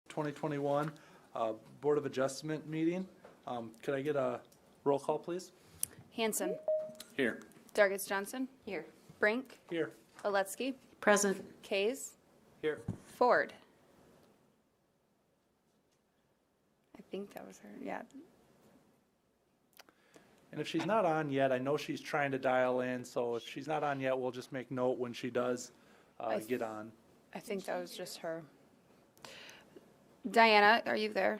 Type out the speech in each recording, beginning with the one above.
2021 Board of Adjustment meeting. Could I get a roll call, please? Hanson. Here. Dargis Johnson. Here. Brink. Here. Oletsky. Present. Kays. Here. Ford. I think that was her, yeah. And if she's not on yet, I know she's trying to dial in, so if she's not on yet, we'll just make note when she does get on. I think that was just her. Diana, are you there?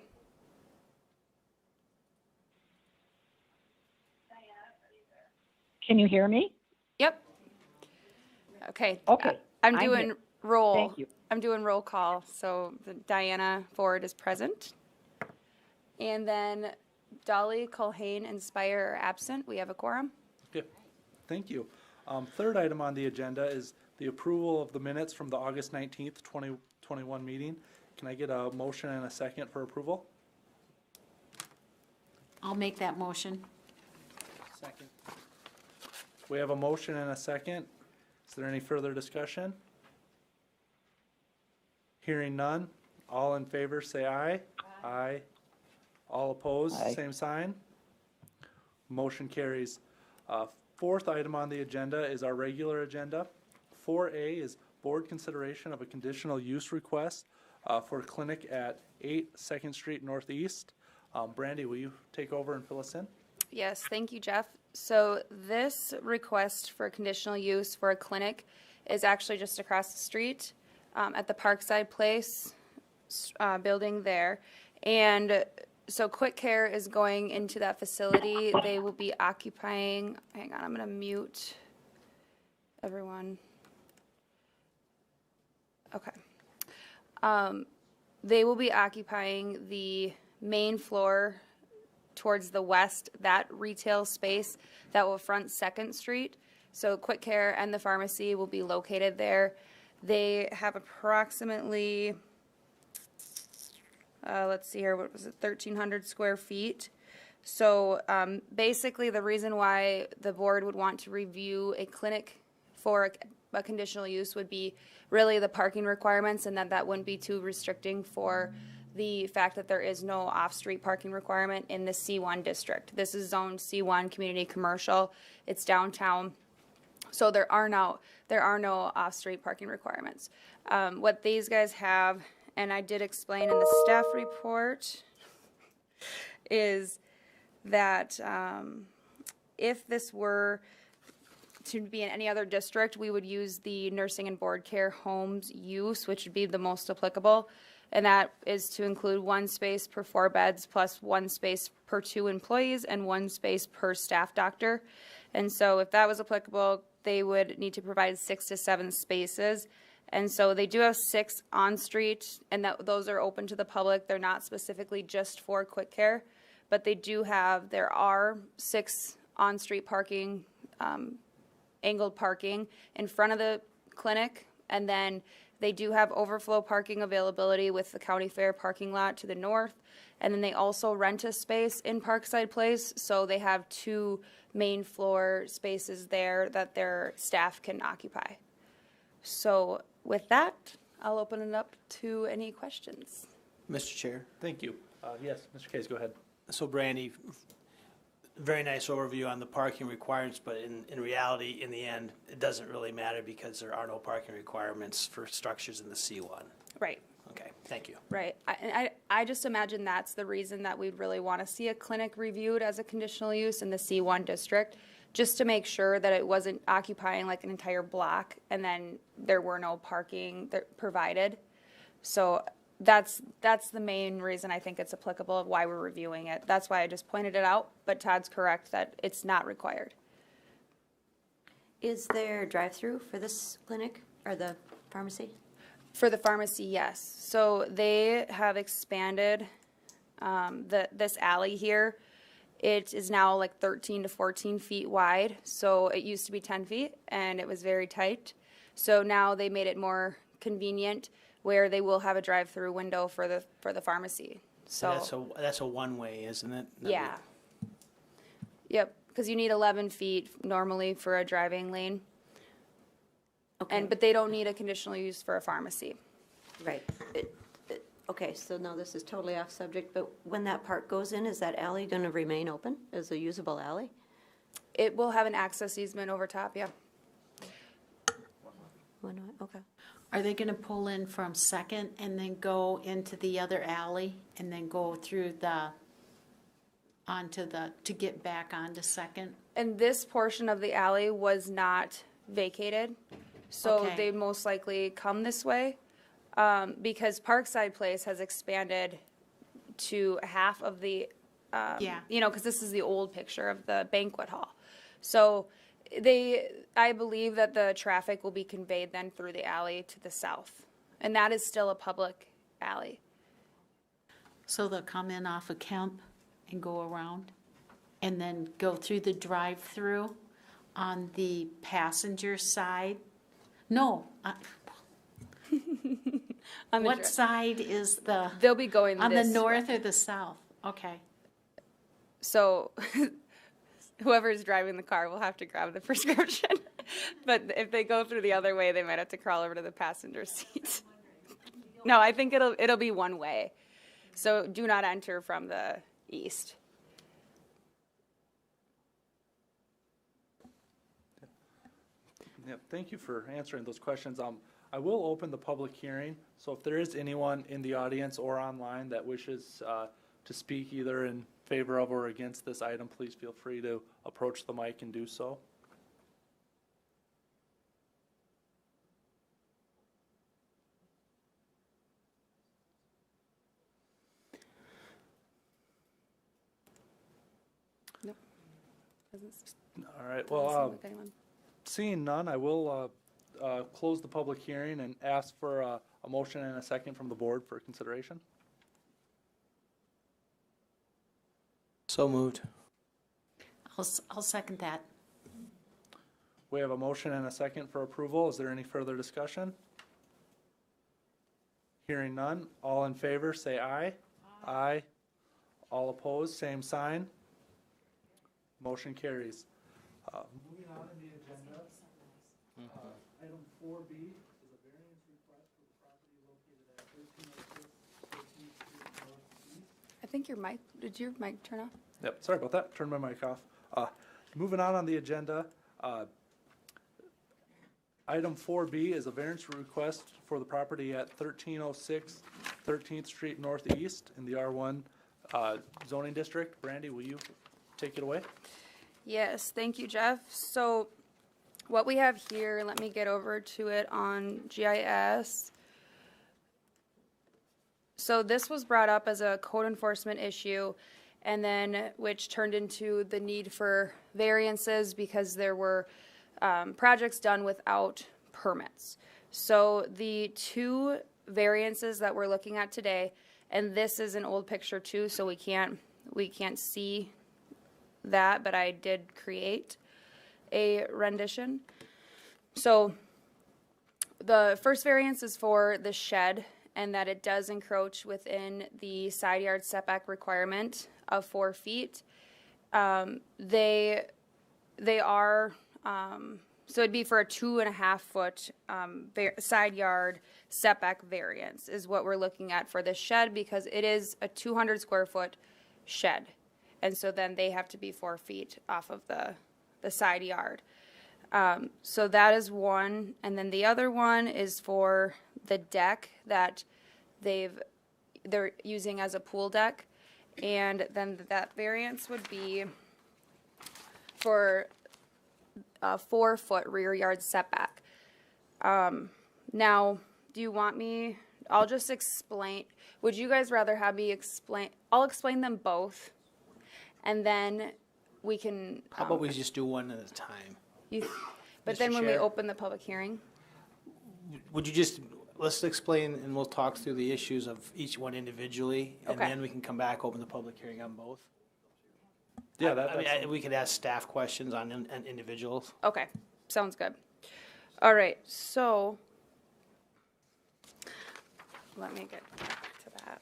Can you hear me? Yep. Okay. Okay, I'm I'm doing here. roll. Thank you. I'm doing roll call, so Diana Ford is present. And then Dolly, Culhane, and Spire are absent. We have a quorum. Okay, thank you. Third item on the agenda is the approval of the minutes from the August 19th, 2021 meeting. Can I get a motion and a second for approval? I'll make that motion. Second. We have a motion and a second. Is there any further discussion? Hearing none. All in favor, say aye. Aye. All opposed, Aye. same sign. Motion carries. Fourth item on the agenda is our regular agenda. 4A is board consideration of a conditional use request for a clinic at 8 2nd Street Northeast. Brandy, will you take over and fill us in? Yes, thank you, Jeff. So this request for conditional use for a clinic is actually just across the street at the Parkside Place building there. And so Quick Care is going into that facility. They will be occupying, hang on, I'm going to mute everyone. Okay. They will be occupying the main floor towards the west, that retail space that will front 2nd Street. So Quick Care and the pharmacy will be located there. They have approximately, let's see here, what was it, 1,300 square feet. So basically the reason why the board would want to review a clinic for a conditional use would be really the parking requirements, and that wouldn't be too restricting for the fact that there is no off-street parking requirement in the C1 district. This is zoned C1 community commercial. It's downtown. So there are no off-street parking requirements. What these guys have, and I did explain in the staff report, is that if this were to be in any other district, we would use the nursing and board care homes use, which would be the most applicable. And that is to include 1 space per 4 beds plus 1 space per 2 employees and 1 space per staff doctor. And so if that was applicable, they would need to provide 6 to 7 spaces. And so they do have 6 on street, and those are open to the public. They're not specifically just for Quick Care, but there are 6 on street parking, angled parking in front of the clinic, and then they do have overflow parking availability with the County Fair parking lot to the north. And then they also rent a space in Parkside Place, so they have 2 main floor spaces there that their staff can occupy. So with that, I'll open it up to any questions. Mr. Chair. Thank you. Yes, Mr. Case, go ahead. So Brandy, very nice overview on the parking requirements, but in reality, in the end, it doesn't really matter because there are no parking requirements for structures in the C1. Right. Okay, thank you. Right. I just imagine that's the reason that we'd really want to see a clinic reviewed as a conditional use in the C1 district, just to make sure that it wasn't occupying like an entire block and then there were no parking provided. So that's the main reason I think it's applicable of why we're reviewing it. That's why I just pointed it out, but Todd's correct that it's not required. Is there drive-through for this clinic or the pharmacy? For the pharmacy, yes. So they have expanded this alley here. It is now like 13 to 14 feet wide. So it used to be 10 feet and it was very tight. So now they made it more convenient where they will have a drive-through window for the pharmacy. So That's a one-way, isn't it? yeah. Yep, because you need 11 feet normally for a driving lane. Okay. But they don't need a conditional use for a pharmacy. Right. okay, so now this is totally off subject, but when that park goes in, is that alley going to remain open as a usable alley? It will have an access easement over top, yeah. Okay. Are they gonna pull in from Second and then go into the other alley and then go through to get back onto Second? And this portion of the alley was not vacated, so Okay. they most likely come this way. Because Parkside Place has expanded to half of the, Yeah. you know, because this is the old picture of the banquet hall. So I believe that the traffic will be conveyed then through the alley to the south. And that is still a public alley. So they'll come in off of Kemp and go around and then go through the drive-through on the passenger side? No. On the What dri- side is the, They'll be going on the this way. north or the south? Okay. So whoever's driving the car will have to grab the prescription. But if they go through the other way, they might have to crawl over to the passenger seat. No, I think it'll be one way. So do not enter from the east. Yeah, thank you for answering those questions. I will open the public hearing, so if there is anyone in the audience or online that wishes to speak either in favor of or against this item, please feel free to approach the mic and do so. All right, well, seeing none, I will close the public hearing and ask for a motion and a second from the board for consideration. So moved. I'll second that. We have a motion and a second for approval. Is there any further discussion? Hearing none. All in favor, say aye. Aye. All opposed, same sign. Motion carries. Moving on in the agenda, item 4B is a variance request for the property located at 1306 13th Street Northeast. I think did your mic turn off? Yep, sorry about that. Turn my mic off. Moving on the agenda, item 4B is a variance request for the property at 1306 13th Street Northeast in the R1 zoning district. Brandy, will you take it away? Yes, thank you, Jeff. So what we have here, let me get over to it on GIS. So this was brought up as a code enforcement issue, and then which turned into the need for variances because there were projects done without permits. So the two variances that we're looking at today, and this is an old picture too, so we can't see that, but I did create a rendition. So the first variance is for the shed, and that it does encroach within the side yard setback requirement of 4 feet. They are, so it'd be for a 2.5 foot side yard setback variance is what we're looking at for this shed, because it is a 200 square foot shed. And so then they have to be 4 feet off of the side yard. So that is one. And then the other one is for the deck that they're using as a pool deck. And then that variance would be for a 4 foot rear yard setback. Now, do you want me, I'll just explain, would you guys rather have me explain, I'll explain them both. And then we can. How about we just do one at a time? But Mr. then when we Chair. open the public hearing, Would you just, let's explain and we'll talk through the issues of each one individually, and Okay. then we can come back, open the public hearing on both. Yeah, We could ask staff questions on individuals. okay, sounds good. All right, so let me get back to that.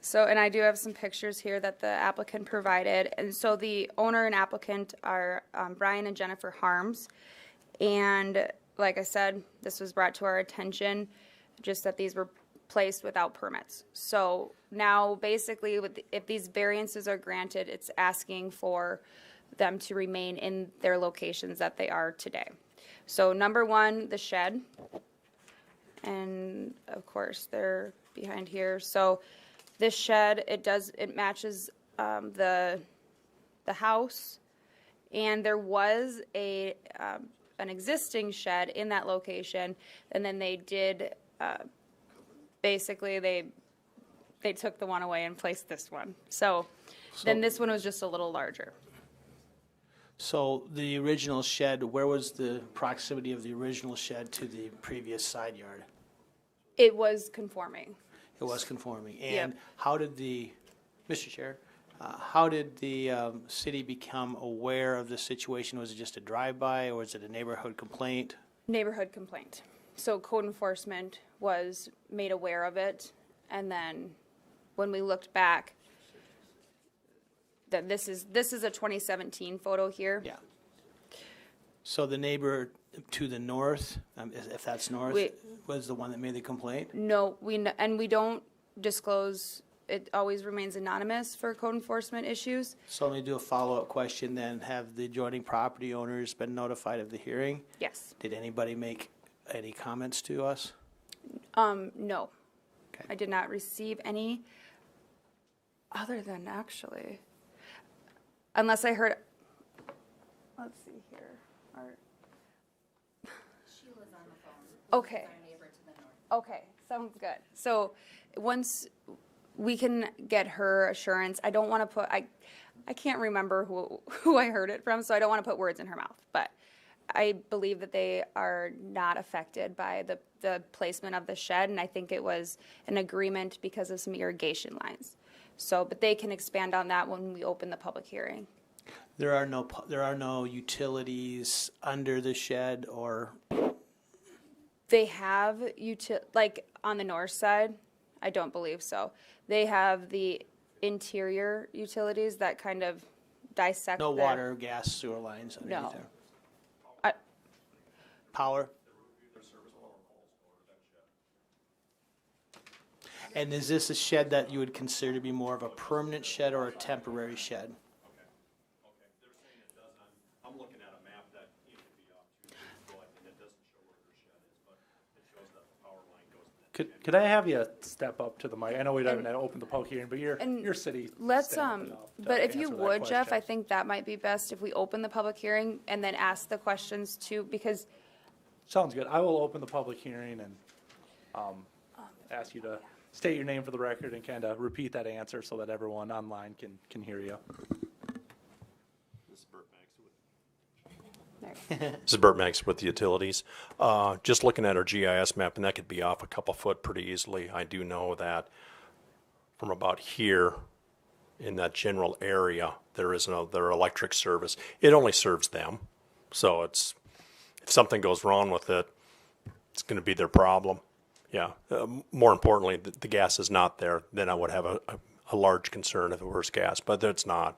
So, and I do have some pictures here that the applicant provided. And so the owner and applicant are Brian and Jennifer Harms. And like I said, this was brought to our attention, just that these were placed without permits. So now, basically, if these variances are granted, it's asking for them to remain in their locations that they are today. So number one, the shed. And of course, they're behind here. So this shed, it matches the house. And there was an existing shed in that location, and then they did, basically, they took the one away and placed this one. So then this one was just a little larger. So the original shed, where was the proximity of the original shed to the previous side yard? It was conforming. It was conforming. Yep. And how did Mr. Chair, how did the city become aware of the situation? Was it just a drive-by, or was it a neighborhood complaint? Neighborhood complaint. So code enforcement was made aware of it, and then when we looked back, that this is a 2017 photo here. Yeah. So the neighbor to the north, if that's north, was the one that made the complaint? No, and we don't disclose, it always remains anonymous for code enforcement issues. So let me do a follow-up question then. Have the adjoining property owners been notified of the hearing? Yes. Did anybody make any comments to us? No. Okay. I did not receive any, other than actually, unless I heard, let's see here. Sheila's on the phone. Okay. Our neighbor to the north. Okay, sounds good. So once we can get her assurance, I don't want to put, I can't remember who I heard it from, so I don't want to put words in her mouth. But I believe that they are not affected by the placement of the shed, and I think it was an agreement because of some irrigation lines. So, but they can expand on that when we open the public hearing. There are no utilities under the shed, or They have like on the north side, I don't believe so. They have the interior utilities that kind of dissect no that. water, gas, sewer lines underneath No. there? I- Power? And is this a shed that you would consider to be more of a permanent shed or a temporary shed? I'm looking at a map that used to be off 2 years ago, and it doesn't show where their shed is, but it shows that the power line goes to the Could I have you step up to the mic? I know we haven't opened the public hearing, but you're And city. Let's, staff enough to but if you answer that would, Jeff, I question. think that might be best if we open the public hearing and then ask the questions too, because Sounds good. I will open the public hearing and ask you to state your name for the record and kind of repeat that answer so that everyone online can hear you. This is there. Burt Meggs with the utilities. Just looking at our GIS map, and that could be off a couple foot pretty easily. I do know that from about here in that general area, there is their electric service. It only serves them. So if something goes wrong with it, it's going to be their problem. Yeah. More importantly, the gas is not there. Then I would have a large concern if it was gas, but it's not.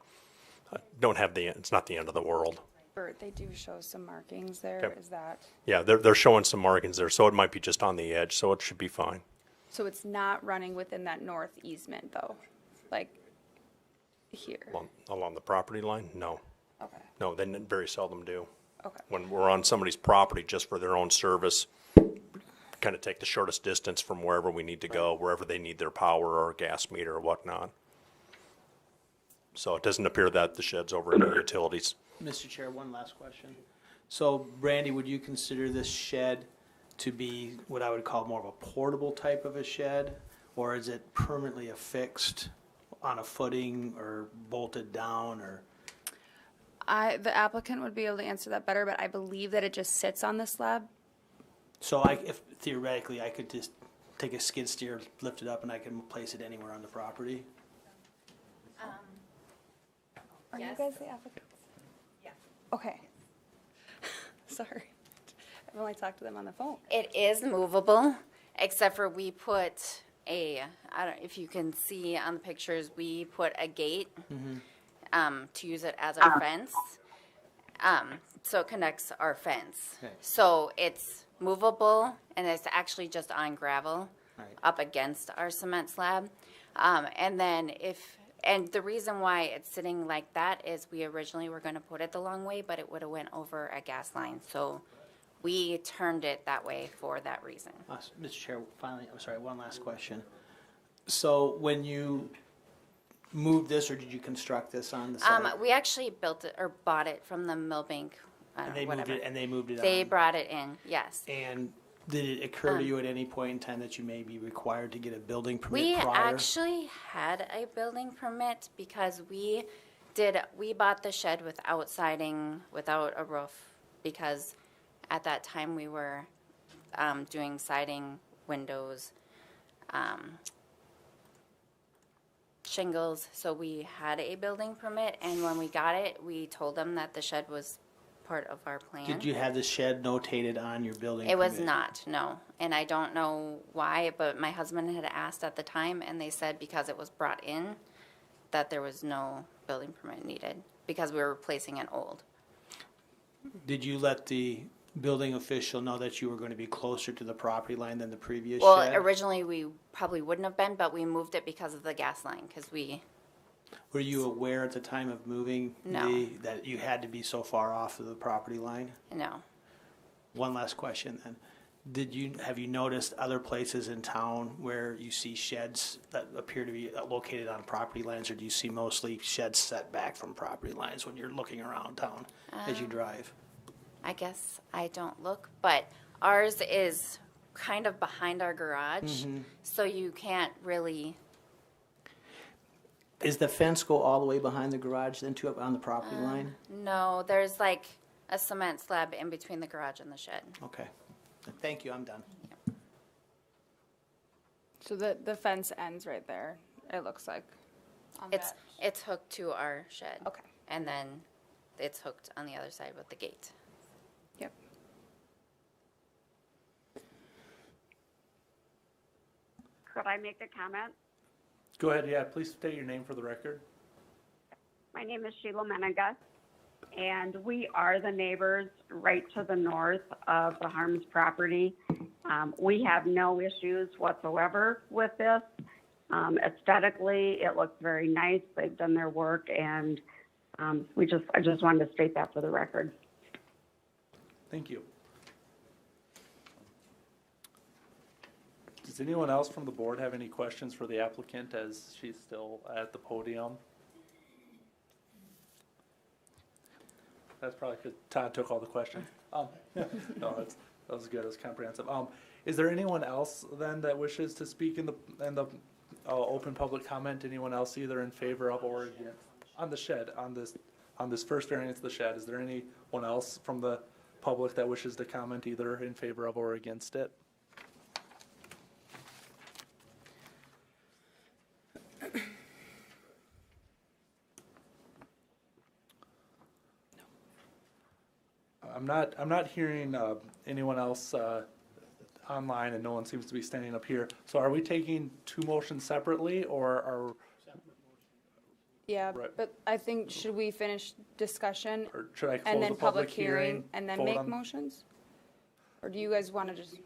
It's not the end of the world. Bert, they do show some markings there, Okay. is that? Yeah, they're showing some markings there, so it might be just on the edge, so it should be fine. So it's not running within that north easement though, like here? Along the property line? No. Okay, No, they very seldom do. okay. When we're on somebody's property just for their own service, kind of take the shortest distance from wherever we need to go, wherever they need their power or gas meter or whatnot. So it doesn't appear that the shed's over any utilities. Mr. Chair, one last question. So Brandy, would you consider this shed to be what I would call more of a portable type of a shed? Or is it permanently affixed on a footing or bolted down or? The applicant would be able to answer that better, but I believe that it just sits on the slab. So if theoretically I could just take a skid steer, lift it up, and I can place it anywhere on the property? Are you Yes. guys the applicants? Yeah. Okay. Sorry. I've only talked to them on the phone. It is movable, except for we put I don't, if you can see on the pictures, we put a gate to use it as our fence. So it connects our fence. Okay. So it's movable, and it's actually just on gravel. Right. up against our cement slab. And then and the reason why it's sitting like that is we originally were gonna put it the long way, but it would've went over a gas line. So we turned it that way for that reason. Mr. Chair, finally, I'm sorry, one last question. So when you moved this, or did you construct this on the site? We actually built it or bought it from the Millbank, And they moved whatever. it, and they moved it They on? brought it in, yes. And did it occur to you at any point in time that you may be required to get a building permit We prior? actually had a building permit because we bought the shed without siding, without a roof, because at that time we were doing siding, windows, shingles, so we had a building permit, and when we got it, we told them that the shed was part of our plan. Did you have the shed notated on your building It was permit? not, no. And I don't know why, but my husband had asked at the time, and they said because it was brought in, that there was no building permit needed, because we were replacing an old. Did you let the building official know that you were going to be closer to the property line than the previous Well, shed? originally, we probably wouldn't have been, but we moved it because of the gas line, because Were you aware at the time of moving No. that you had to be so far off of the property line? no. One last question then. Have you noticed other places in town where you see sheds that appear to be located on property lines, or do you see mostly sheds set back from property lines when you're looking around town as you drive? I guess I don't look, but ours is kind of behind our garage, so you can't really, Is the fence go all the way behind the garage then too, up on the property line? no, there's like a cement slab in between the garage and the shed. Okay. Thank you, I'm done. So the fence ends right there, it looks like. on It's that. it's hooked to our shed. Okay. And then it's hooked on the other side with the gate. Yep. Could I make a comment? Go ahead, yeah, please state your name for the record. My name is Sheila Menegas, and we are the neighbors right to the north of the Harms property. We have no issues whatsoever with this. Aesthetically, it looks very nice. They've done their work, and I just wanted to state that for the record. Thank you. Does anyone else from the board have any questions for the applicant as she's still at the podium? That's probably because Todd took all the questions. No, that was good, it was comprehensive. Is there anyone else then that wishes to speak in the open public comment? Anyone else either in favor of or against? On the shed, on this first variance of the shed, is there anyone else from the public that wishes to comment either in favor of or against it? I'm not hearing anyone else online, and no one seems to be standing up here. So are we taking two motions separately, or are, Yeah, Right. but I think, should we finish discussion or should I and close then the public hearing? and then vote make on- motions? Or do you guys want to just?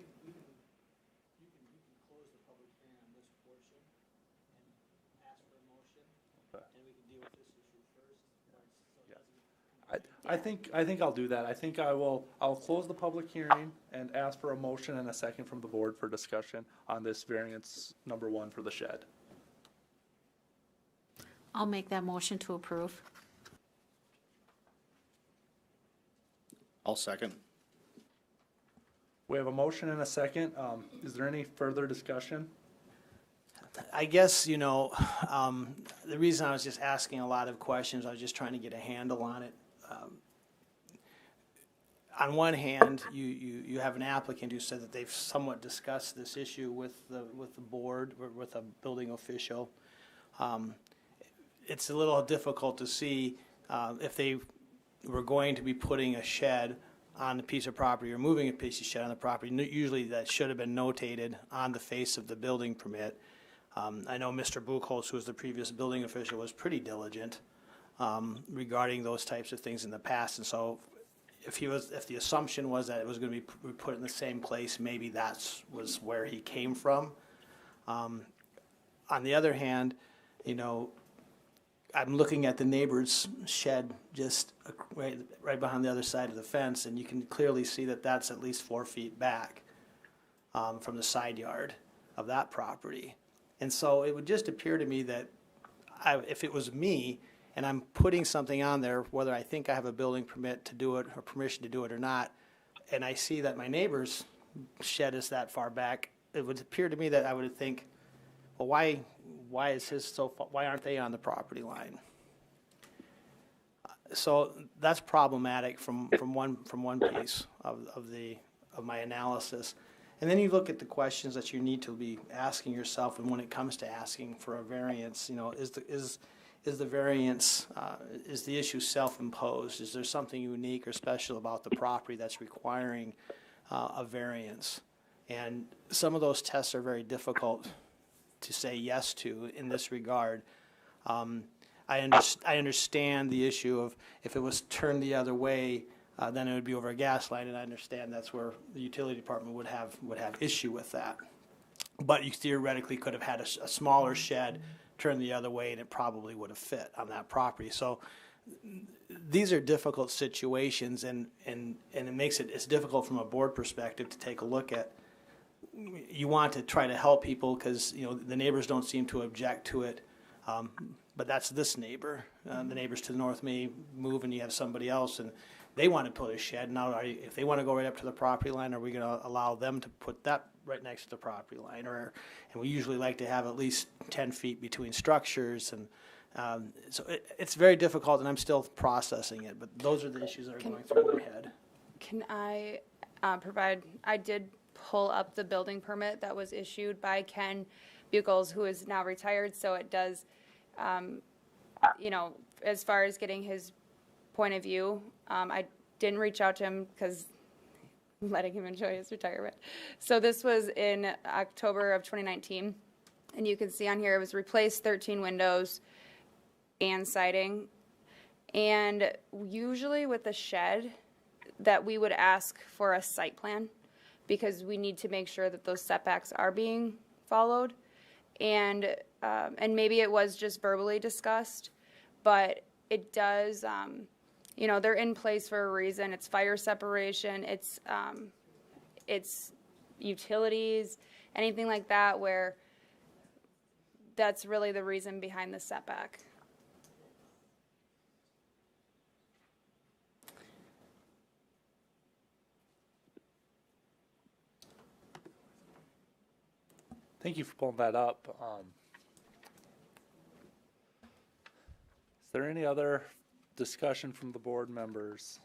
I think I'll do that. I think I'll close the public hearing and ask for a motion and a second from the board for discussion on this variance number 1 for the shed. I'll make that motion to approve. I'll second. We have a motion and a second. Is there any further discussion? I guess, the reason I was just asking a lot of questions, I was just trying to get a handle on it. On one hand, you have an applicant who said that they've somewhat discussed this issue with the board, or with a building official. It's a little difficult to see if they were going to be putting a shed on a piece of property or moving a piece of shed on the property. Usually that should have been notated on the face of the building permit. I know Mr. Buchholz, who was the previous building official, was pretty diligent regarding those types of things in the past. And so if the assumption was that it was going to be put in the same place, maybe was where he came from. On the other hand, you know, I'm looking at the neighbor's shed just right behind the other side of the fence, and you can clearly see that that's at least 4 feet back from the side yard of that property. And so it would just appear to me that if it was me and I'm putting something on there, whether I think I have a building permit to do it or permission to do it or not, and I see that my neighbor's shed is that far back, it would appear to me that I would think, well, why is his so far, why aren't they on the property line? So that's problematic from one piece of my analysis. And then you look at the questions that you need to be asking yourself, and when it comes to asking for a variance, you know, is the variance, is the issue self-imposed? Is there something unique or special about the property that's requiring a variance? And some of those tests are very difficult to say yes to in this regard. I understand the issue of if it was turned the other way, then it would be over a gas line, and I understand that's where the utility department would have issue with that. But you theoretically could have had a smaller shed turned the other way, and it probably would have fit on that property. So these are difficult situations, and it makes it's difficult from a board perspective to take a look at. You want to try to help people because, you know, the neighbors don't seem to object to it. But that's this neighbor. The neighbors to the north may move, and you have somebody else, and they want to put a shed. Now, if they want to go right up to the property line, are we going to allow them to put that right next to the property line? And we usually like to have at least 10 feet between structures, and so it's very difficult, and I'm still processing it. But those are the issues that are going through my head. Can I provide, I did pull up the building permit that was issued by Ken Buchholz, who is now retired, so it does, you know, as far as getting his point of view, I didn't reach out to him because I'm letting him enjoy his retirement. So this was in October of 2019, and you can see on here it was replaced 13 windows and siding. And usually with a shed, that we would ask for a site plan because we need to make sure that those setbacks are being followed. And maybe it was just verbally discussed, but it does, you know, they're in place for a reason. It's fire separation, it's utilities, anything like that, where that's really the reason behind the setback. Thank you for pulling that up. Is there any other discussion from the board members?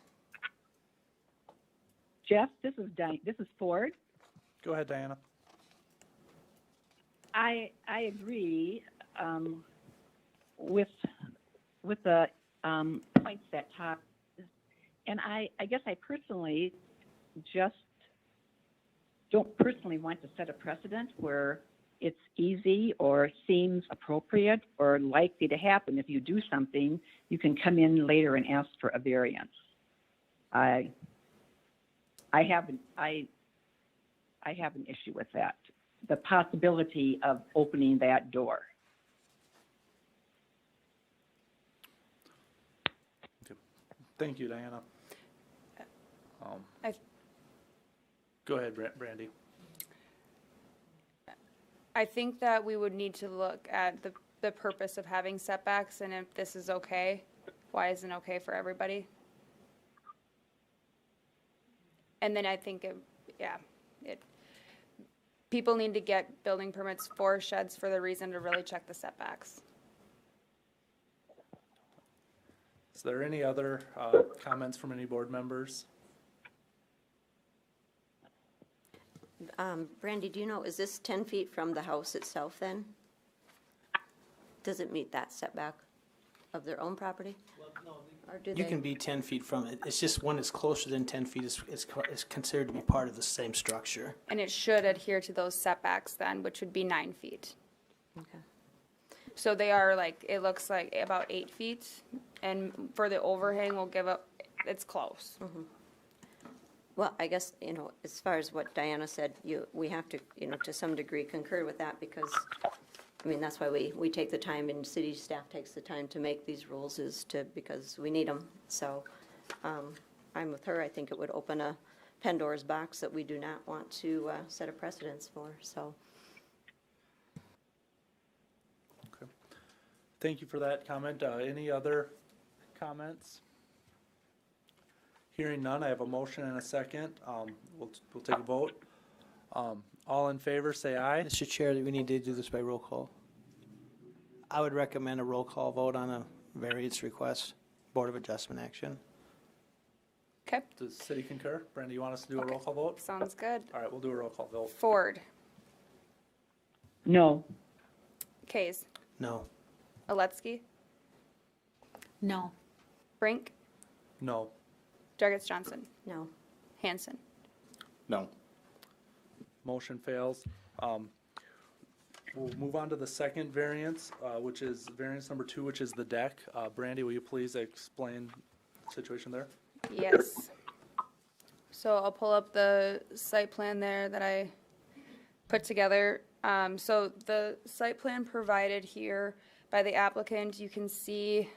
Jeff, this is Ford. Go ahead, Diana. I agree with the points that Todd, and I guess I personally just don't personally want to set a precedent where it's easy or seems appropriate or likely to happen. If you do something, you can come in later and ask for a variance. I have an issue with that. The possibility of opening that door. Thank you, Diana. Go ahead, Brandy. I think that we would need to look at the purpose of having setbacks, and if this is okay, why isn't it okay for everybody? And then I think, people need to get building permits for sheds for the reason to really check the setbacks. Is there any other comments from any board members? Brandy, do you know, is this 10 feet from the house itself then? Does it meet that setback of their own property? Well, no, Or do you they? can be 10 feet from it. It's just when it's closer than 10 feet, it's considered to be part of the same structure. And it should adhere to those setbacks then, which would be 9 feet. Okay. So they are like, it looks like about 8 feet, and for the overhang, we'll give up, it's close. Well, I guess, you know, as far as what Diana said, we have to, you know, to some degree concur with that because, I mean, that's why we take the time and city staff takes the time to make these rules because we need them. So, I'm with her. I think it would open a Pandora's box that we do not want to, set a precedence for, so. Okay. Thank you for that comment. Any other comments? Hearing none, I have a motion and a second. We'll take a vote. All in favor, say aye. Mr. Chair, we need to do this by roll call. I would recommend a roll call vote on a variance request, Board of Adjustment action. Okay, Does the city concur? Brenda, you want us to do a roll call vote? sounds good. All right, we'll do a roll call vote. Ford, No. Kays, No. Aletsky, No. Brink, No. Jurgis Johnson, No. Hanson. No. Motion fails. We'll move on to the second variance, which is variance number 2, which is the deck. Brandy, will you please explain the situation there? Yes. So I'll pull up the site plan there that I put together. So the site plan provided here by the applicant, you can see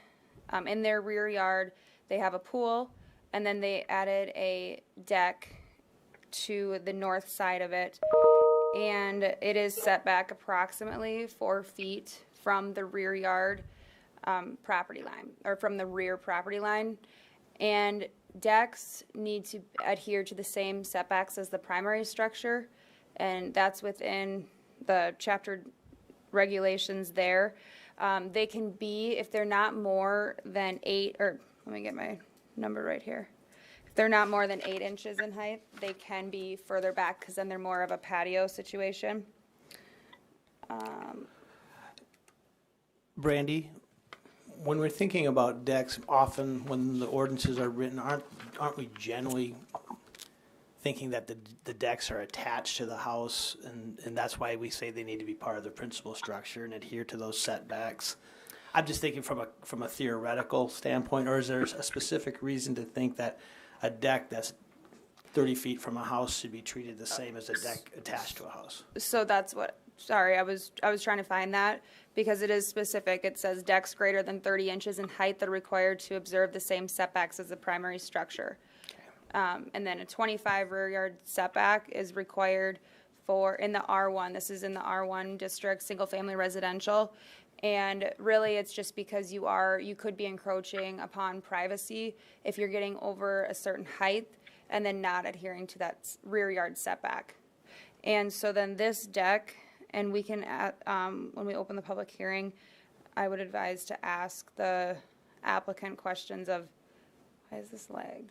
in their rear yard, they have a pool, and then they added a deck to the north side of it. And it is set back approximately 4 feet from the rear yard property line, or from the rear property line. And decks need to adhere to the same setbacks as the primary structure, and that's within the chapter regulations there. They can be, if they're not more than 8, or let me get my number right here. If they're not more than 8 inches in height, they can be further back because then they're more of a patio situation. Brandy, when we're thinking about decks, often when the ordinances are written, aren't we generally thinking that the decks are attached to the house, and that's why we say they need to be part of the principal structure and adhere to those setbacks? I'm just thinking from a theoretical standpoint, or is there a specific reason to think that a deck that's 30 feet from a house should be treated the same as a deck attached to a house? So that's what, sorry, I was trying to find that because it is specific. It says decks greater than 30 inches in height that are required to observe the same setbacks as the primary structure. And then a 25 rear yard setback is required for, in the R1, this is in the R1 district, single family residential. And really it's just because you could be encroaching upon privacy if you're getting over a certain height and then not adhering to that rear yard setback. And so then this deck, and we can, when we open the public hearing, I would advise to ask the applicant questions of, why is this lagged?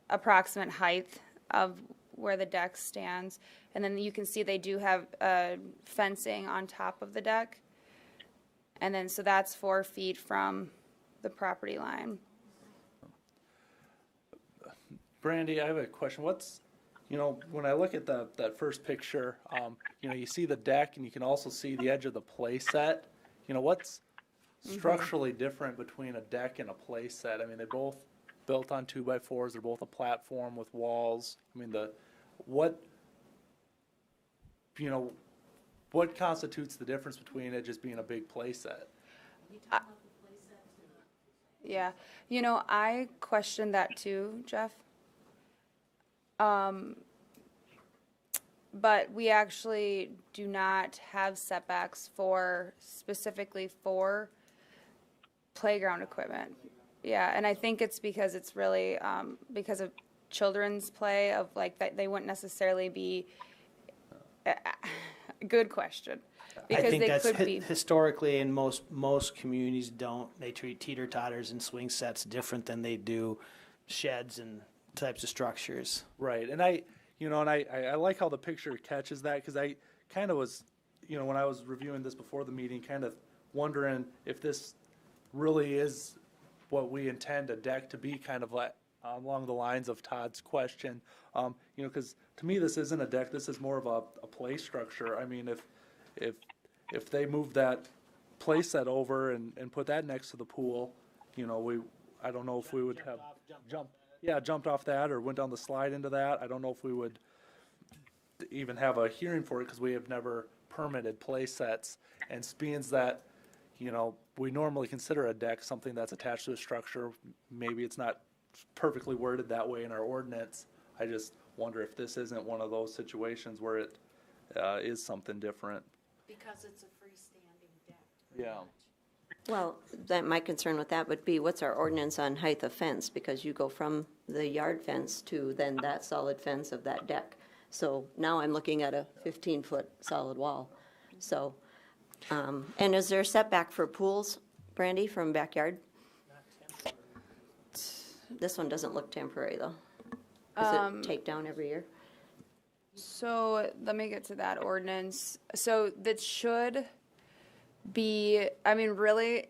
Approximate height of where the deck stands. And then you can see they do have fencing on top of the deck. And then, so that's 4 feet from the property line. Brandy, I have a question. When I look at that first picture, you see the deck and you can also see the edge of the play set. What's structurally different between a deck and a play set? I mean, they both built on 2x4s. They're both a platform with walls. I mean, what constitutes the difference between it just being a big play set? Yeah, I questioned that too, Jeff. But we actually do not have setbacks specifically for playground equipment. Yeah, and I think it's because it's really because of children's play of that they wouldn't necessarily be. Good question. Because I think they that's could be. Historically, in most communities they treat teeter-totters and swing sets different than they do sheds and types of structures. Right, and I like how the picture catches that, because I kind of was, when I was reviewing this before the meeting, kind of wondering if this really is what we intend a deck to be, kind of like along the lines of Todd's question. Because to me this isn't a deck. This is more of a play structure. I mean, if they move that play set over and put that next to the pool, I don't know if we would have yeah, jumped off that or went down the slide into that, I don't know if we would even have a hearing for it because we have never permitted play sets. And being that, you know, we normally consider a deck something that's attached to a structure. Maybe it's not perfectly worded that way in our ordinance. I just wonder if this isn't one of those situations where it is something different. Because it's a freestanding deck. Yeah. Well, that, my concern with that would be, what's our ordinance on height of fence? Because you go from the yard fence to then that solid fence of that deck. So now I'm looking at a 15-foot solid wall. So, and is there a setback for pools, Brandy, from backyard? This one doesn't look temporary, though. Is it take down every year? So let me get to that ordinance. So that should be, I mean, really,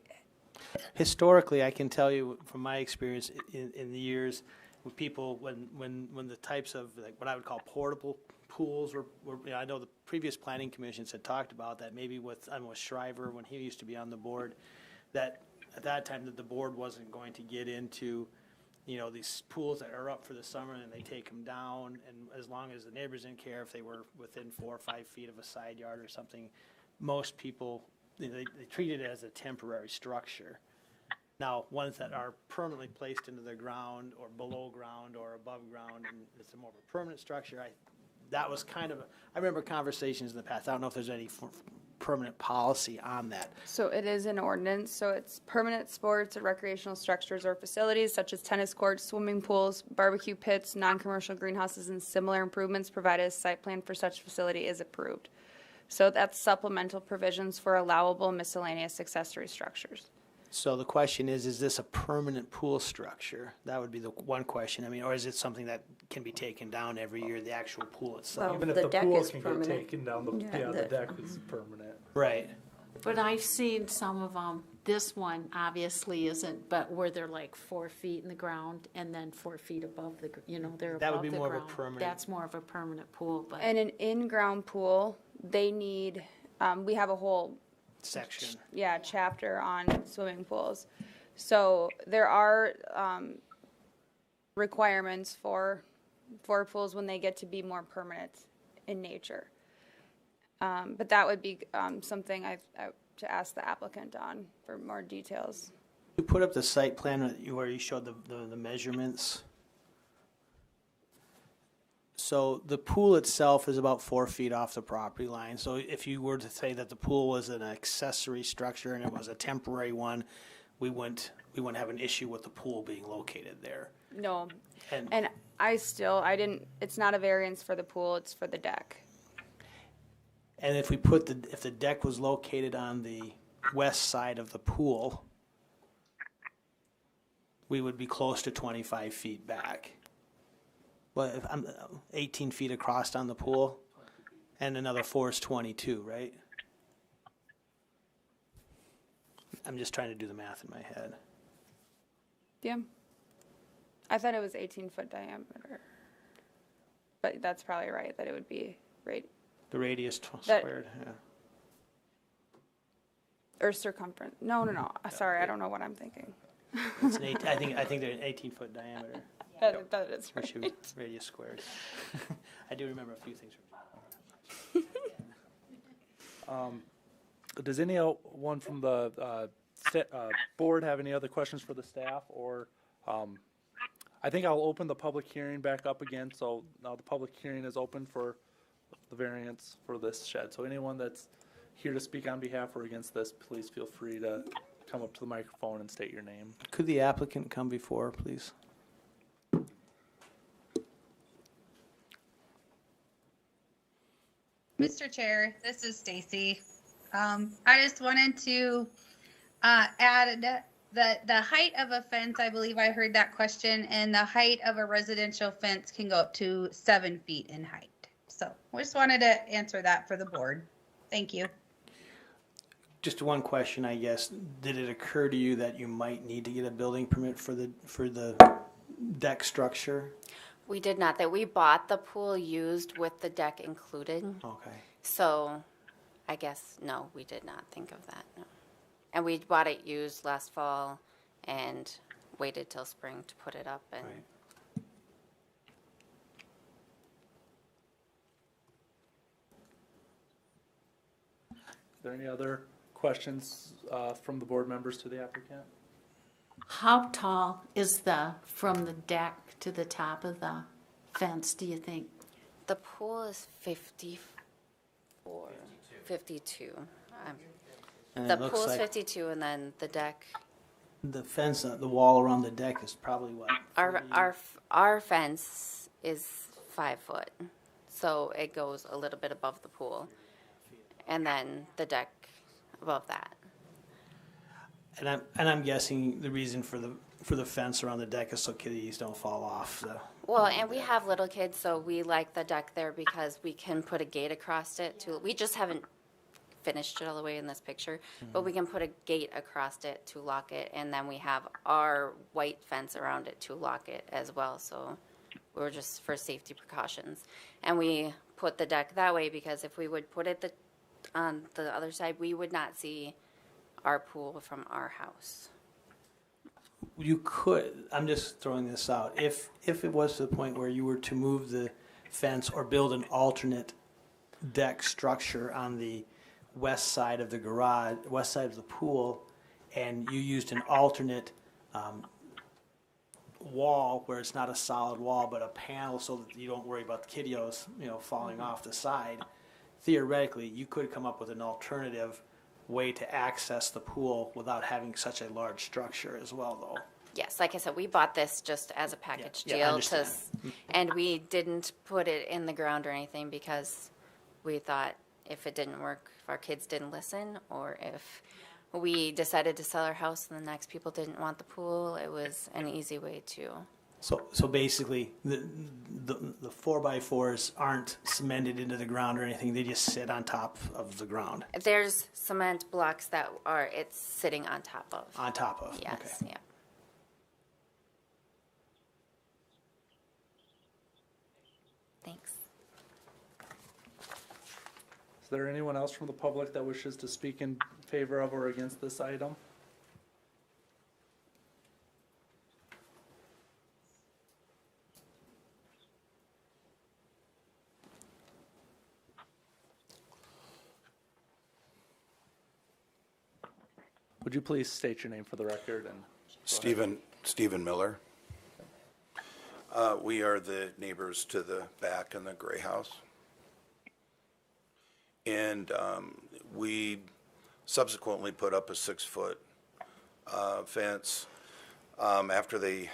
Historically, I can tell you from my experience in the years with people, when the types of, like, what I would call portable pools were you know, I know the previous planning commissions had talked about that, maybe with Shriver, when he used to be on the board, that at that time that the board wasn't going to get into, you know, these pools that are up for the summer and they take them down, and as long as the neighbors didn't care if they were within 4 or 5 feet of a side yard or something, most people, they treat it as a temporary structure. Now, ones that are permanently placed into the ground or below ground or above ground, and it's a more of a permanent structure, that was kind of, I remember conversations in the past. I don't know if there's any permanent policy on that. so it is an ordinance. So it's permanent sports or recreational structures or facilities such as tennis courts, swimming pools, barbecue pits, non-commercial greenhouses, and similar improvements provided a site plan for such facility is approved. So that's supplemental provisions for allowable miscellaneous accessory structures. So the question is this a permanent pool structure? That would be the one question. I mean, or is it something that can be taken down every year, the actual pool itself? Well, Even if the the deck pool is can permanent. get taken down, the the- deck is permanent. Right. But I've seen some of them, this one obviously isn't, but where they're like 4 feet in the ground and then 4 feet above the, you know, they're That would above be the more of a ground. permanent- That's more of a permanent pool, but. And an in-ground pool, they need, we have a whole Section. chapter on swimming pools. So there are requirements for pools when they get to be more permanent in nature. But that would be something I to ask the applicant on for more details. You put up the site plan where you showed the measurements. So the pool itself is about 4 feet off the property line. So if you were to say that the pool was an accessory structure and it was a temporary one, we wouldn't have an issue with the pool being located there. No, And- and it's not a variance for the pool, it's for the deck. And if if the deck was located on the west side of the pool, we would be close to 25 feet back. Well, if I'm 18 feet across on the pool, and another 4 is 22, right? I'm just trying to do the math in my head. Yeah. I thought it was 18-foot diameter. But that's probably right, that it would be right, The radius That- squared, yeah. or circumference. No. Sorry, I don't know what I'm thinking. It's an I think they're an 18-foot diameter, That is which right. is radius squared. I do remember a few things. Does anyone from the board have any other questions for the staff? Or I think I'll open the public hearing back up again. So now the public hearing is open for the variance for this shed. So anyone that's here to speak on behalf or against this, please feel free to come up to the microphone and state your name. Could the applicant come before, please? Mr. Chair, this is Stacy. I just wanted to add that the height of a fence, I believe I heard that question, and the height of a residential fence can go up to 7 feet in height. So I just wanted to answer that for the board. Thank you. Just one question, I guess. Did it occur to you that you might need to get a building permit for the deck structure? We did not, that we bought the pool used with the deck included. Okay. So I guess, no, we did not think of that, no. And we bought it used last fall and waited till spring to put it up and Right. there any other questions from the board members to the applicant? How tall is from the deck to the top of the fence, do you think? The pool is 52. And The it looks pool's like 52, and then the deck. the fence, the wall around the deck is probably what? 40? Our fence is 5 foot, so it goes a little bit above the pool, and then the deck above that. And I'm guessing the reason for the fence around the deck is so kitties don't fall off the. Well, and we have little kids, so we like the deck there because we can put a gate across it to, we just haven't finished it all the way in this picture, but we can put a gate across it to lock it, and then we have our white fence around it to lock it as well, so we're just for safety precautions. And we put the deck that way because if we would put it on the other side, we would not see our pool from our house. You could, I'm just throwing this out, if it was to the point where you were to move the fence or build an alternate deck structure on the west side of the garage, west side of the pool, and you used an alternate wall where it's not a solid wall but a panel so that you don't worry about the kiddos, falling off the side, theoretically you could come up with an alternative way to access the pool without having such a large structure as well, though. Yes, like I said, we bought this just as a package Yeah, I deal understand. and we didn't put it in the ground or anything because we thought if it didn't work, if our kids didn't listen, or if we decided to sell our house and the next people didn't want the pool, it was an easy way to. So basically, the 4x4s aren't cemented into the ground or anything. They just sit on top of the ground. There's cement blocks that it's sitting on top of. On top of. Yes, Okay. yeah. Thanks. Is there anyone else from the public that wishes to speak in favor of or against this item? Would you please state your name for the record and? Stephen Miller. We are the neighbors to the back in the gray house. And we subsequently put up a 6-foot fence after they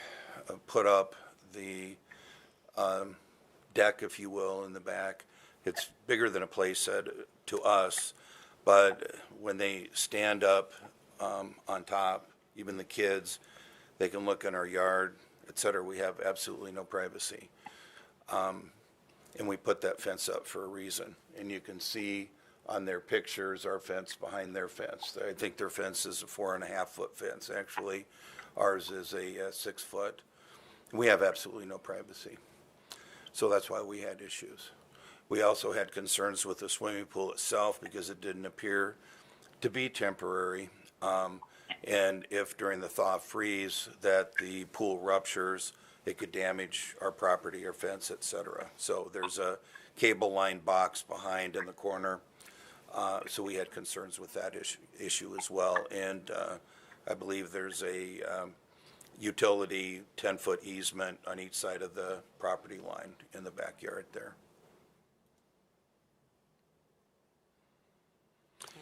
put up the deck, if you will, in the back. It's bigger than a play set to us, but when they stand up on top, even the kids, they can look in our yard, et cetera. We have absolutely no privacy. And we put that fence up for a reason. And you can see on their pictures our fence behind their fence. I think their fence is a 4.5-foot fence. Actually, ours is a 6-foot. We have absolutely no privacy. So that's why we had issues. We also had concerns with the swimming pool itself because it didn't appear to be temporary. And if during the thaw freeze that the pool ruptures, it could damage our property, our fence, et cetera. So there's a cable line box behind in the corner. So we had concerns with that issue as well. And I believe there's a utility 10-foot easement on each side of the property line in the backyard there.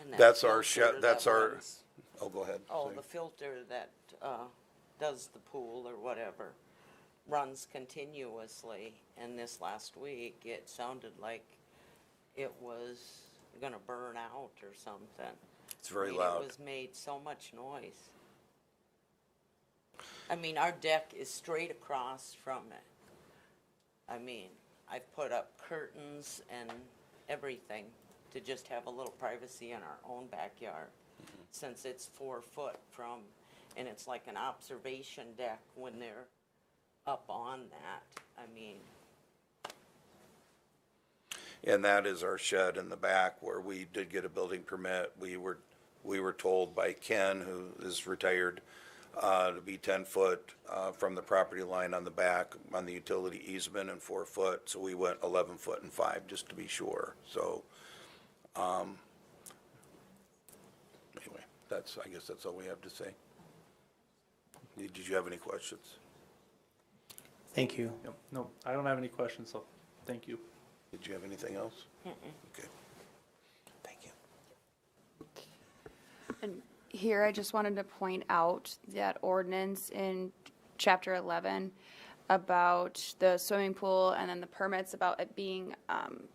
And that That's our filter shed, that's that our, runs- oh, go ahead. Oh, Sorry. the filter that does the pool or whatever runs continuously, and this last week, it sounded like it was gonna burn out or something. It's very I mean, loud. It was made so much noise. I mean, our deck is straight across from it. I mean, I've put up curtains and everything to just have a little privacy in our own backyard, since it's 4 foot from, and it's like an observation deck when they're up on that. I mean, And that is our shed in the back where we did get a building permit. We were told by Ken, who is retired, to be 10 foot from the property line on the back on the utility easement and 4 foot. So we went 11 foot and 5 just to be sure. So I guess that's all we have to say. Did you have any questions? Thank you. Yep. No, I don't have any questions, so thank you. Did you have anything else? Okay. Thank you. And here, I just wanted to point out that ordinance in chapter 11 about the swimming pool and then the permits about it being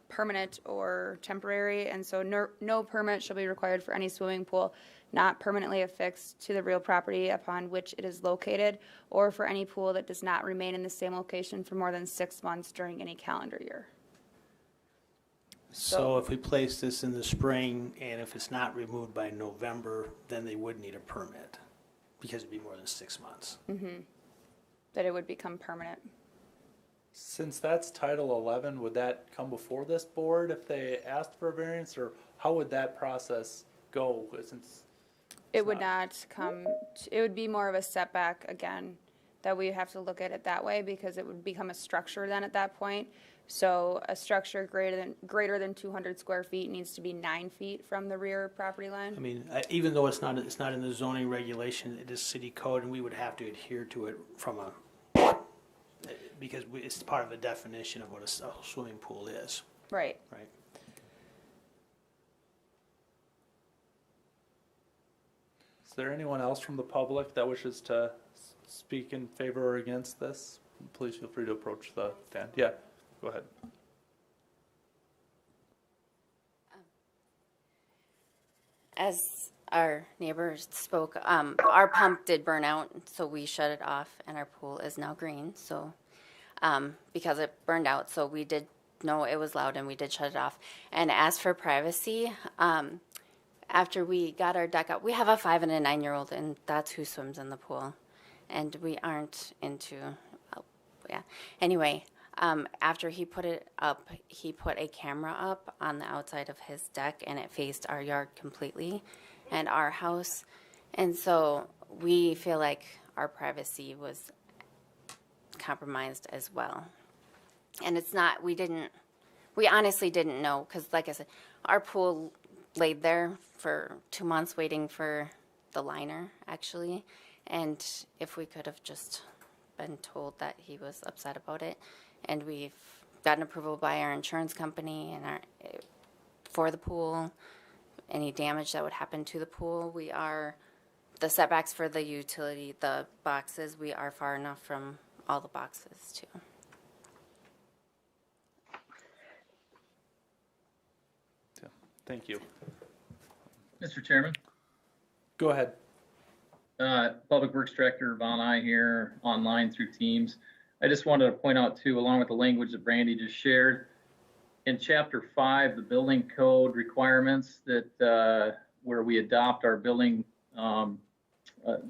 permanent or temporary. And so no permit shall be required for any swimming pool not permanently affixed to the real property upon which it is located, or for any pool that does not remain in the same location for more than 6 months during any calendar year. So if we place this in the spring and if it's not removed by November, then they would need a permit because it'd be more than 6 months. That it would become permanent. Since that's Title 11, would that come before this board if they asked for a variance, or how would that process go? Since It would not come, it would be more of a setback again, that we have to look at it that way because it would become a structure then at that point. So a structure greater than 200 square feet needs to be 9 feet from the rear property line. I mean, even though it's not in the zoning regulation, it is city code, and we would have to adhere to it because it's part of the definition of what a swimming pool is, Right. right? is there anyone else from the public that wishes to speak in favor or against this? Please feel free to approach the stand. Yeah, go ahead. As our neighbors spoke, our pump did burn out, so we shut it off, and our pool is now green. So, because it burned out, so we did know it was loud, and we did shut it off. And as for privacy, after we got our deck up, we have a 5 and a 9-year-old, and that's who swims in the pool, and we aren't into. Yeah. Anyway, after he put it up, he put a camera up on the outside of his deck, and it faced our yard completely and our house. And so we feel like our privacy was compromised as well. And it's not, we honestly didn't know, because like I said, our pool laid there for 2 months waiting for the liner, actually. And if we could have just been told that he was upset about it, and we've gotten approval by our insurance company and for the pool, any damage that would happen to the pool, the setbacks for the utility, the boxes, we are far enough from all the boxes too. Yeah, thank you. Mr. Chairman, Go ahead. Public Works Director Von I here, online through Teams. I just wanted to point out too, along with the language that Brandy just shared, in Chapter 5, the building code requirements that where we adopt our building, the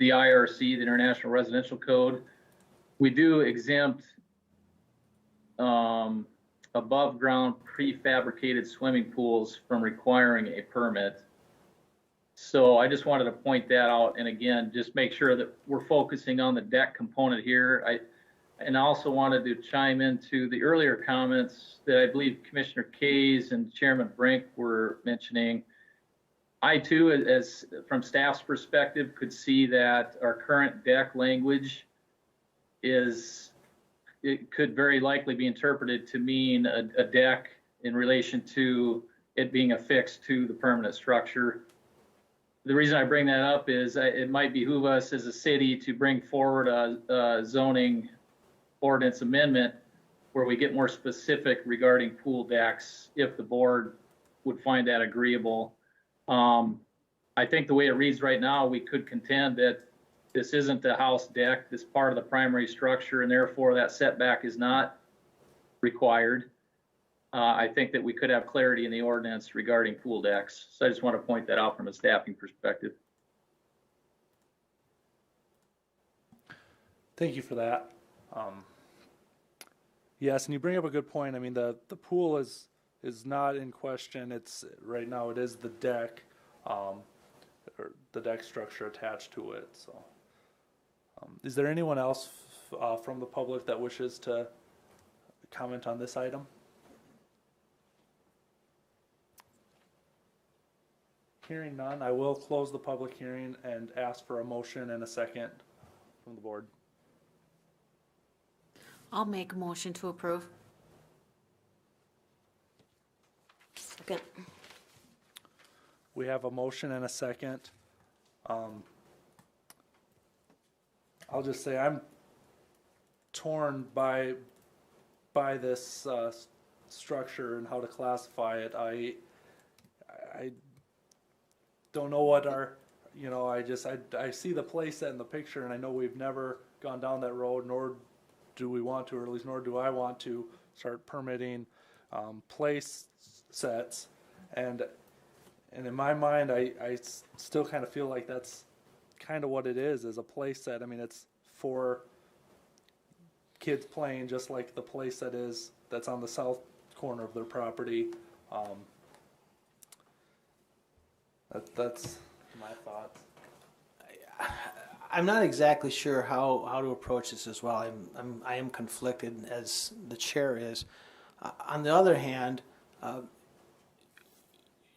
IRC, the International Residential Code, we do exempt above ground prefabricated swimming pools from requiring a permit. So I just wanted to point that out, and again, just make sure that we're focusing on the deck component here. And I also wanted to chime into the earlier comments that I believe Commissioner Kays and Chairman Brink were mentioning. I too, as from staff's perspective, could see that our current deck language it could very likely be interpreted to mean a deck in relation to it being affixed to the permanent structure. The reason I bring that up is it might behoove us as a city to bring forward a zoning ordinance amendment where we get more specific regarding pool decks if the board would find that agreeable. I think the way it reads right now, we could contend that this isn't the house deck, this part of the primary structure, and therefore that setback is not required. I think that we could have clarity in the ordinance regarding pool decks. So I just want to point that out from a staffing perspective. Thank you for that. Yes, and you bring up a good point. I mean, the pool is not in question. It's right now it is the deck, or the deck structure attached to it. So, is there anyone else from the public that wishes to comment on this item? Hearing none, I will close the public hearing and ask for a motion and a second from the board. I'll make a motion to approve. Second. We have a motion and a second. I'll just say I'm torn by this structure and how to classify it. I don't know what our, I see the place set in the picture, and I know we've never gone down that road, nor do we want to, or at least nor do I want to start permitting place sets. And in my mind, I still kind of feel like that's kind of what it is a play set. I mean, it's for kids playing, just like the play set is that's on the south corner of their property. That's my thoughts. I'm not exactly sure how to approach this as well. I am conflicted, as the chair is. On the other hand,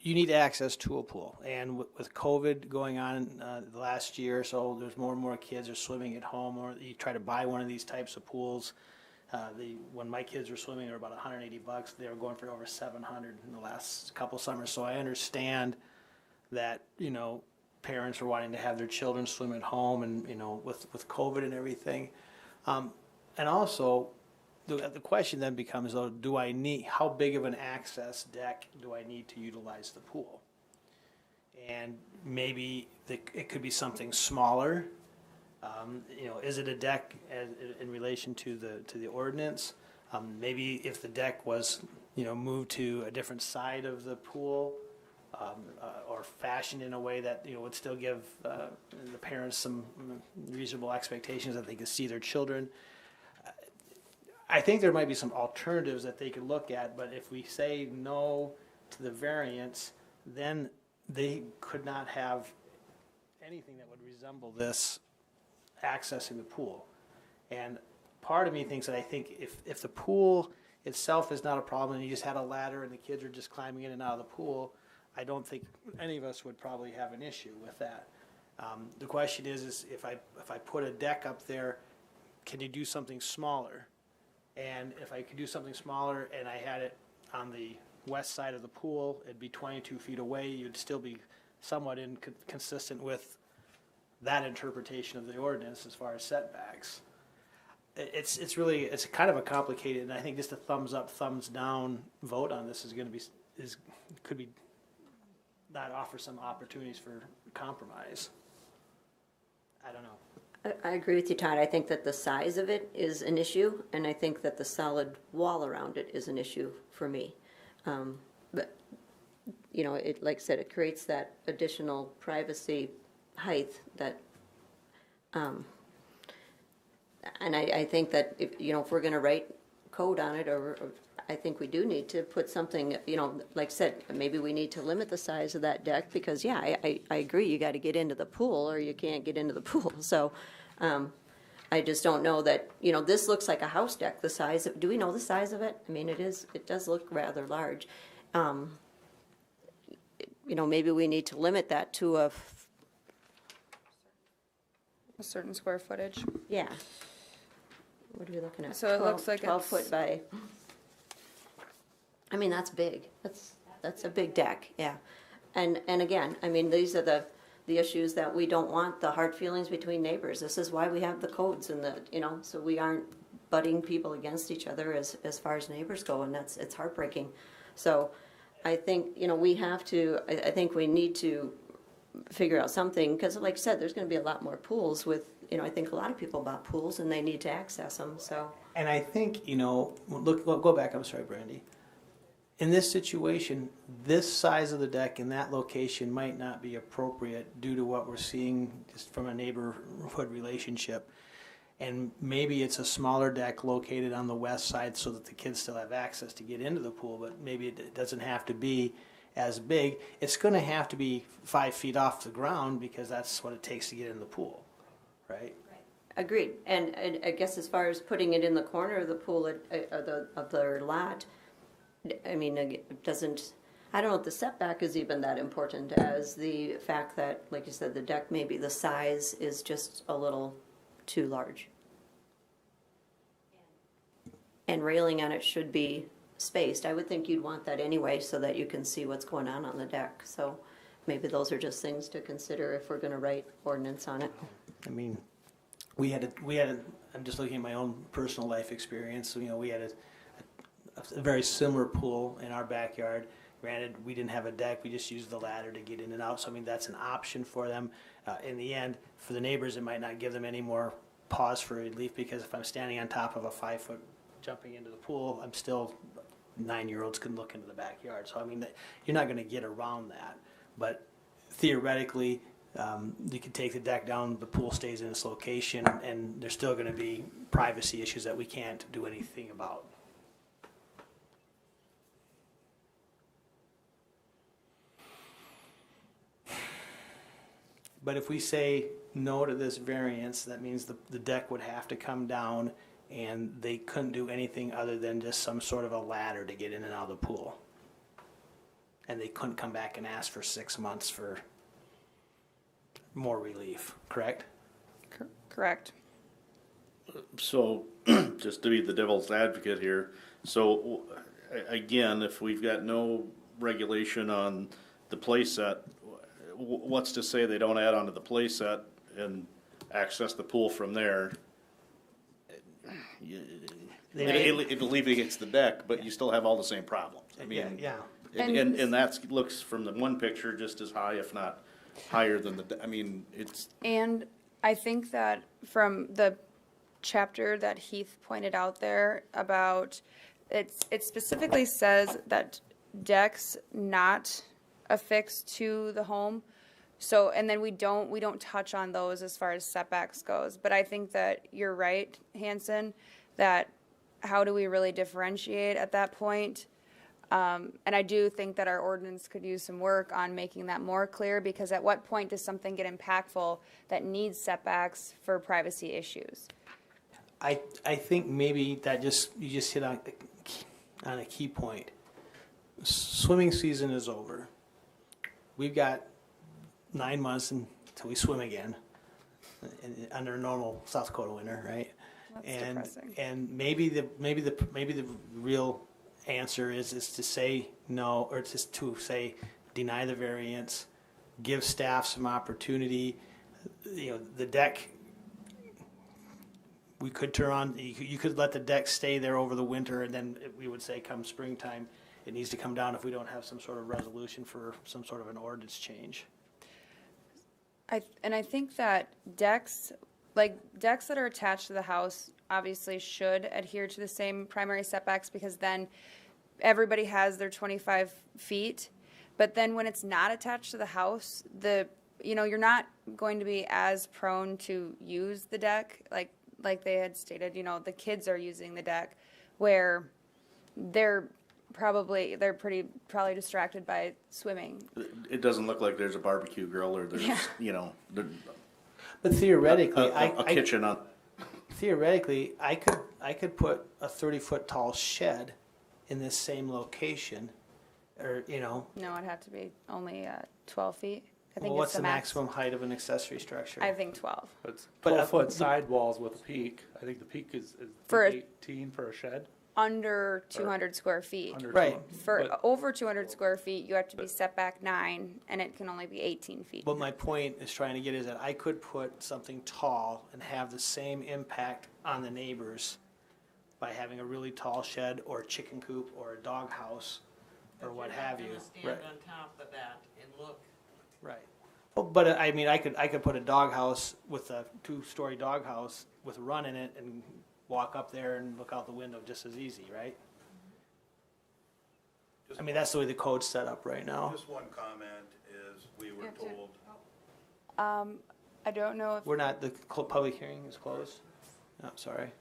you need access to a pool, and with COVID going on the last year or so, there's more and more kids are swimming at home, or you try to buy one of these types of pools. When my kids were swimming, they were about $180. They were going for over $700 in the last couple summers. So I understand that parents are wanting to have their children swim at home, and with COVID and everything, and also the question then becomes, though, how big of an access deck do I need to utilize the pool? And maybe it could be something smaller. Is it a deck in relation to the ordinance? Maybe if the deck was moved to a different side of the pool, or fashioned in a way that would still give the parents some reasonable expectations that they could see their children. I think there might be some alternatives that they could look at, but if we say no to the variance, then they could not have anything that would resemble this accessing the pool. And part of me thinks that I think if the pool itself is not a problem and you just had a ladder and the kids are just climbing in and out of the pool, I don't think any of us would probably have an issue with that. The question is if I put a deck up there, can you do something smaller? And if I could do something smaller and I had it on the west side of the pool, it'd be 22 feet away. You'd still be somewhat consistent with that interpretation of the ordinance as far as setbacks. It's kind of a complicated, and I think just a thumbs up, thumbs down vote on this could not offer some opportunities for compromise. I don't know. I agree with you, Todd. I think that the size of it is an issue, and I think that the solid wall around it is an issue for me. But, like I said, it creates that additional privacy height that, and I think that if we're going to write code on it, or I think we do need to put something, like I said, maybe we need to limit the size of that deck because, yeah, I agree, you got to get into the pool or you can't get into the pool. So I just don't know that, this looks like a house deck, the size of, do we know the size of it? I mean, it does look rather large. Maybe we need to limit that to a certain square footage. Yeah. What are we looking at? So it looks like 12 it's- foot by, I mean, that's big. That's a big deck, yeah. And again, I mean, these are the issues that we don't want, the hard feelings between neighbors. This is why we have the codes and so we aren't butting people against each other as far as neighbors go, and it's heartbreaking. So I think, I think we need to figure out something, because like I said, there's going to be a lot more pools with, I think a lot of people bought pools and they need to access them, so. And I think, go back, I'm sorry, Brandy. In this situation, this size of the deck in that location might not be appropriate due to what we're seeing just from a neighborhood relationship. And maybe it's a smaller deck located on the west side so that the kids still have access to get into the pool, but maybe it doesn't have to be as big. It's going to have to be 5 feet off the ground because that's what it takes to get in the pool, right? Agreed. And I guess as far as putting it in the corner of the pool of their lot, I mean, it doesn't, I don't know if the setback is even that important as the fact that, like you said, the deck, maybe the size is just a little too large. And railing on it should be spaced. I would think you'd want that anyway so that you can see what's going on the deck. So maybe those are just things to consider if we're going to write ordinance on it. I mean, I'm just looking at my own personal life experience. You know, we had a very similar pool in our backyard. Granted, we didn't have a deck, we just used the ladder to get in and out. So I mean, that's an option for them. In the end, for the neighbors, it might not give them any more pause for relief, because if I'm standing on top of a 5-foot jumping into the pool, I'm still, 9-year-olds can look into the backyard. So I mean, you're not gonna get around that. But theoretically, you could take the deck down, the pool stays in its location, and there's still gonna be privacy issues that we can't do anything about. But if we say no to this variance, that means the deck would have to come down, and they couldn't do anything other than just some sort of a ladder to get in and out of the pool. And they couldn't come back and ask for 6 months for more relief, correct? Correct. So, just to be the devil's advocate here, so again, if we've got no regulation on the playset, what's to say they don't add onto the playset and access the pool from there? It alleviates the deck, but you still have all the same problems. I mean, Yeah. and that looks from the one picture just as high, if not higher than I mean, it's. And I think that from the chapter that Heath pointed out there about, it specifically says that decks not affixed to the home. So, and then we don't touch on those as far as setbacks goes. But I think that you're right, Hanson, that how do we really differentiate at that point? And I do think that our ordinance could use some work on making that more clear, because at what point does something get impactful that needs setbacks for privacy issues? I think maybe that you just hit on a key point. Swimming season is over. We've got 9 months until we swim again, under a normal South Dakota winter, right? That's depressing. And maybe the real answer is to say no, or just to say deny the variance, give staff some opportunity. You know, the deck, we could turn on, you could let the deck stay there over the winter, and then we would say come springtime it needs to come down if we don't have some sort of resolution for some sort of an ordinance change. I think that decks that are attached to the house obviously should adhere to the same primary setbacks, because then everybody has their 25 feet. But then when it's not attached to the house, you're not going to be as prone to use the deck like they had stated. You know, the kids are using the deck, where they're probably distracted by swimming. It doesn't look like there's a barbecue grill or there's, But theoretically, a kitchen on. Theoretically, I could put a 30-foot tall shed in this same location, or No, it'd have to be only 12 feet. I think well, what's it's the max. maximum height of an accessory structure? I think 12. It's But, 12-foot sidewalls with a peak. I think the peak is For a- 18 for a shed. Under 200 square feet. Under Right. 200. For But- over 200 square feet, you have to be set back 9, and it can only be 18 feet. What my point is trying to get is that I could put something tall and have the same impact on the neighbors by having a really tall shed or a chicken coop or a dog house or what have you. Stand Right. on top of that and look. Right. Well, but I mean, I could put a dog house with a 2-story dog house with a run in it and walk up there and look out the window just as easy, right? I mean, that's the way the code's set up right now. Just one comment is, we were told, I don't know if We're not, the public hearing is closed? No, sorry.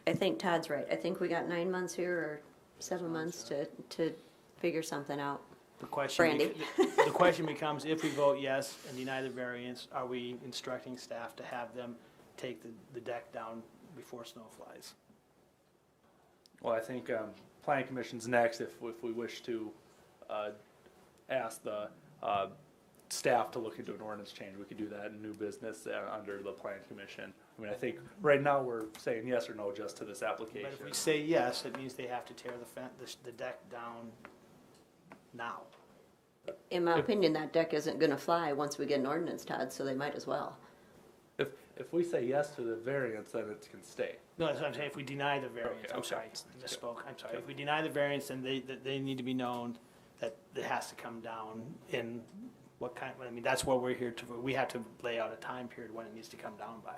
I think Todd's right. I think we got 9 months here or 7 months to figure something out. The question, Brandy. the question becomes, if we vote yes and deny the variance, are we instructing staff to have them take the deck down before snow flies? Well, I think Planning Commission's next if we wish to ask the staff to look into an ordinance change. We could do that in new business under the Planning Commission. I mean, I think right now we're saying yes or no just to this application. But if we say yes, it means they have to tear the deck down now. In my opinion, that deck isn't gonna fly once we get an ordinance, Todd, so they might as well. If we say yes to the variance, then it can stay. No, that's what I'm saying, if we deny the variance, Okay, I'm okay. sorry, misspoke, I'm sorry. If we deny the variance, then they need to be known that it has to come down in what kind, I mean, that's what we're here to, we have to lay out a time period when it needs to come down by.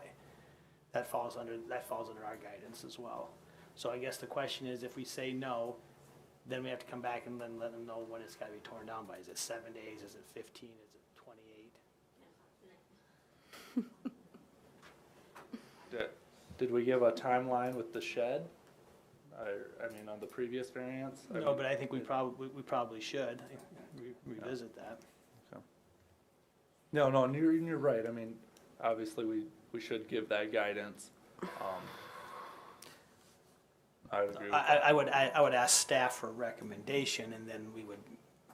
That falls under our guidance as well. So I guess the question is, if we say no, then we have to come back and then let them know when it's gotta be torn down by. Is it 7 days, is it 15, is it 28? Did we give a timeline with the shed? I mean, on the previous variance? No, but I think we probably should revisit that. No, and you're right. I mean, obviously, we should give that guidance. I would agree with that. I would ask staff for a recommendation, and then we would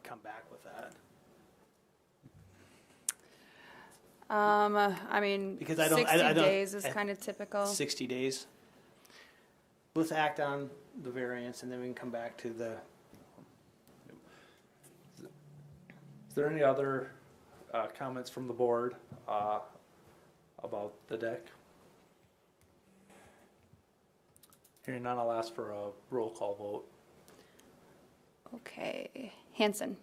come back with that. I mean, Because I don't- 60 I don't- days is kind of typical. 60 days. Let's act on the variance, and then we can come back to the, Is there any other comments from the board about the deck? Hearing none, I'll ask for a roll call vote. Okay, Hanson,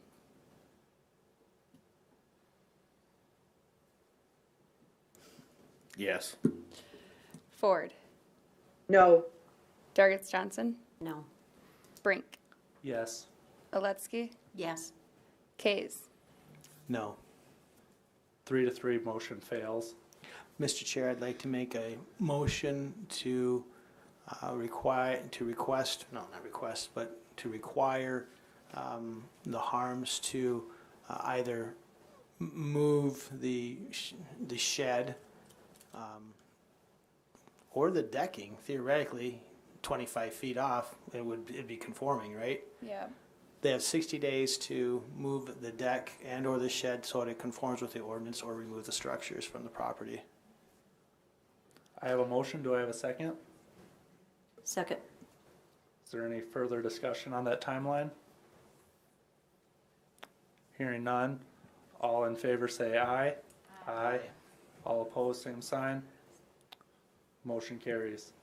Yes. Ford, No. Dargits Johnson, No. Brink, Yes. Oletsky, Yes. Kays. no. 3-3, motion fails. Mr. Chair, I'd like to make a motion to request the Harms to either move the shed or the decking, theoretically, 25 feet off, it'd be conforming, right? Yeah. They have 60 days to move the deck and or the shed so it conforms with the ordinance or remove the structures from the property. I have a motion. Do I have a second? Second. Is there any further discussion on that timeline? Hearing none. All in favor say aye. Aye. All opposed, same sign. Motion carries.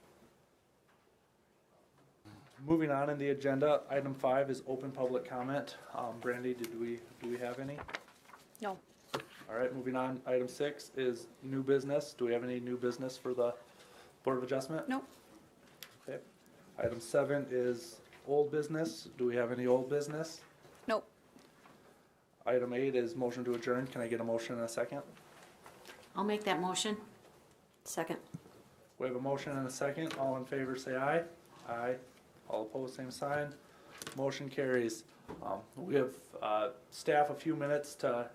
Moving on in the agenda, item 5 is open public comment. Brandy, do we have any? No. All right, moving on. Item 6 is new business. Do we have any new business for the Board of Adjustment? Nope. Okay. Item 7 is old business. Do we have any old business? Nope. Item 8 is motion to adjourn. Can I get a motion and a second? I'll make that motion. Second. We have a motion and a second. All in favor say aye. Aye. All opposed, same sign. Motion carries. We have staff a few minutes to